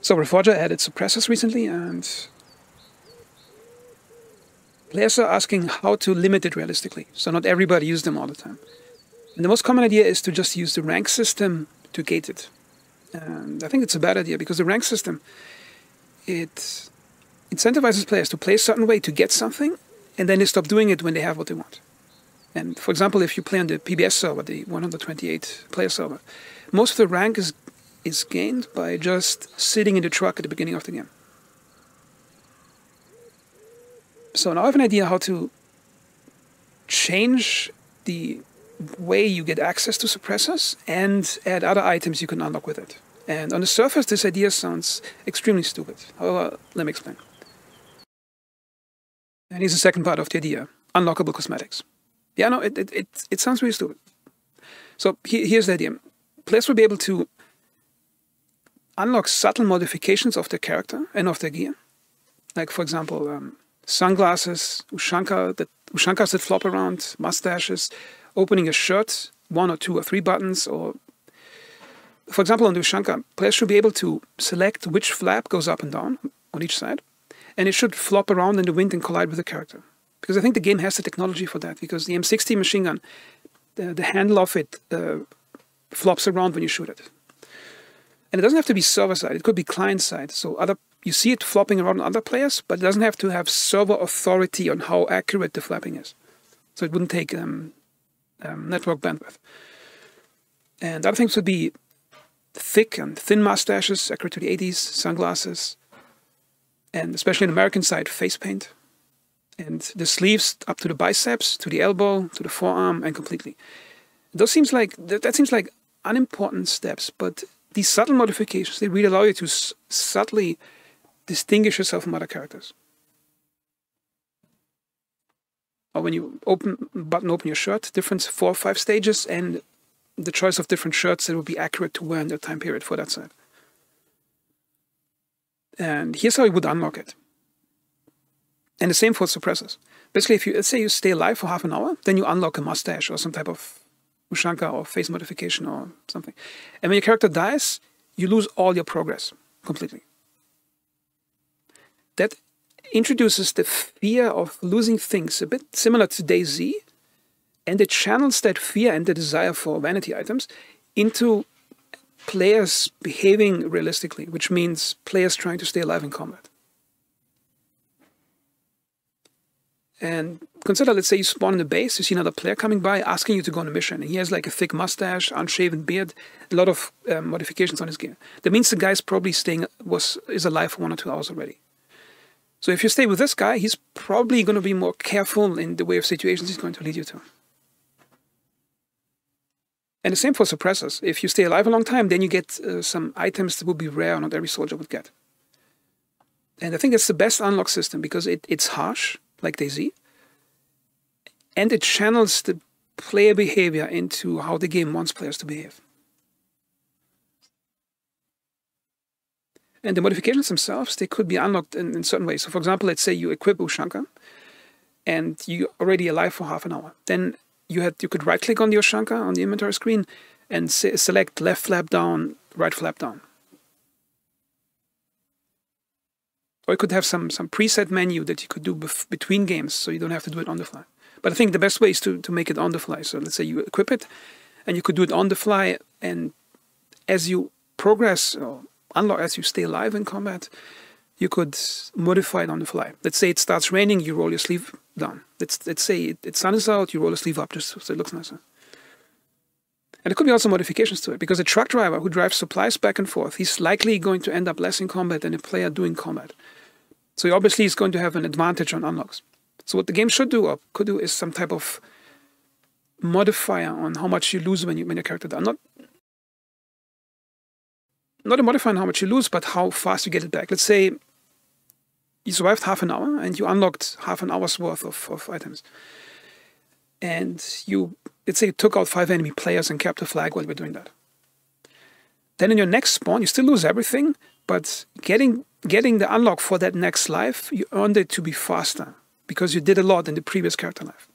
So Reforger added suppressors recently, and players are asking how to limit it realistically, so not everybody uses them all the time. And the most common idea is to just use the rank system to gate it. And I think it's a bad idea, because the rank system, it incentivizes players to play a certain way to get something, and then they stop doing it when they have what they want. And for example, if you play on the PBS server, the 128 player server, most of the rank is gained by just sitting in the truck at the beginning of the game. So now I have an idea how to change the way you get access to suppressors and add other items you can unlock with it. And on the surface, this idea sounds extremely stupid. However, let me explain. And here's the second part of the idea: unlockable cosmetics. Yeah, no, it sounds really stupid. So here's the idea. Players will be able to unlock subtle modifications of their character and of their gear. Like, for example, sunglasses, ushankas that flop around, mustaches, opening a shirt, 1 or 2 or 3 buttons, or, for example, on the ushanka, players should be able to select which flap goes up and down on each side, and it should flop around in the wind and collide with the character. Because I think the game has the technology for that, because the M60 machine gun, the handle of it flops around when you shoot it. And it doesn't have to be server-side, it could be client-side. So you see it flopping around on other players, but it doesn't have to have server authority on how accurate the flapping is. So it wouldn't take network bandwidth. And other things would be thick and thin mustaches, accurate to the 80s, sunglasses, and especially on the American side, face paint. And the sleeves up to the biceps, to the elbow, to the forearm, and completely. That seems like unimportant steps, but these subtle modifications, they really allow you to subtly distinguish yourself from other characters. Or when you open your shirt, different 4 or 5 stages, and the choice of different shirts that would be accurate to wear in the time period for that side. And here's how you would unlock it. And the same for suppressors. Basically, let's say you stay alive for half an hour, then you unlock a mustache or some type of ushanka or face modification or something. And when your character dies, you lose all your progress completely. That introduces the fear of losing things, a bit similar to DayZ, and it channels that fear and the desire for vanity items into players behaving realistically, which means players trying to stay alive in combat. And consider, let's say you spawn in the base, you see another player coming by asking you to go on a mission, and he has like a thick mustache, unshaven beard, a lot of modifications on his gear. That means the guy's probably is alive for 1 or 2 hours already. So if you stay with this guy, he's probably going to be more careful in the way of situations he's going to lead you to. And the same for suppressors. If you stay alive a long time, then you get some items that will be rare, not every soldier would get. And I think that's the best unlock system, because it's harsh, like DayZ, and it channels the player behavior into how the game wants players to behave. And the modifications themselves, they could be unlocked in certain ways. So for example, let's say you equip Ushanka, and you're already alive for half an hour. Then you could right-click on the Ushanka on the inventory screen and select left flap down, right flap down. Or you could have some preset menu that you could do between games, so you don't have to do it on the fly. But I think the best way is to make it on the fly. So let's say you equip it, and you could do it on the fly, and as you progress, or unlock, as you stay alive in combat, you could modify it on the fly. Let's say it starts raining, you roll your sleeve down. Let's say the sun is out, you roll the sleeve up just so it looks nicer. And there could be also modifications to it, because a truck driver who drives supplies back and forth, he's likely going to end up less in combat than a player doing combat. So he obviously is going to have an advantage on unlocks. So what the game should do, or could do, is some type of modifier on how much you lose when your character dies. Not a modifier on how much you lose, but how fast you get it back. Let's say you survived half an hour, and you unlocked half an hour's worth of items. And let's say you took out 5 enemy players and kept the flag while you were doing that. Then in your next spawn, you still lose everything, but getting the unlock for that next life, you earned it to be faster, because you did a lot in the previous character life.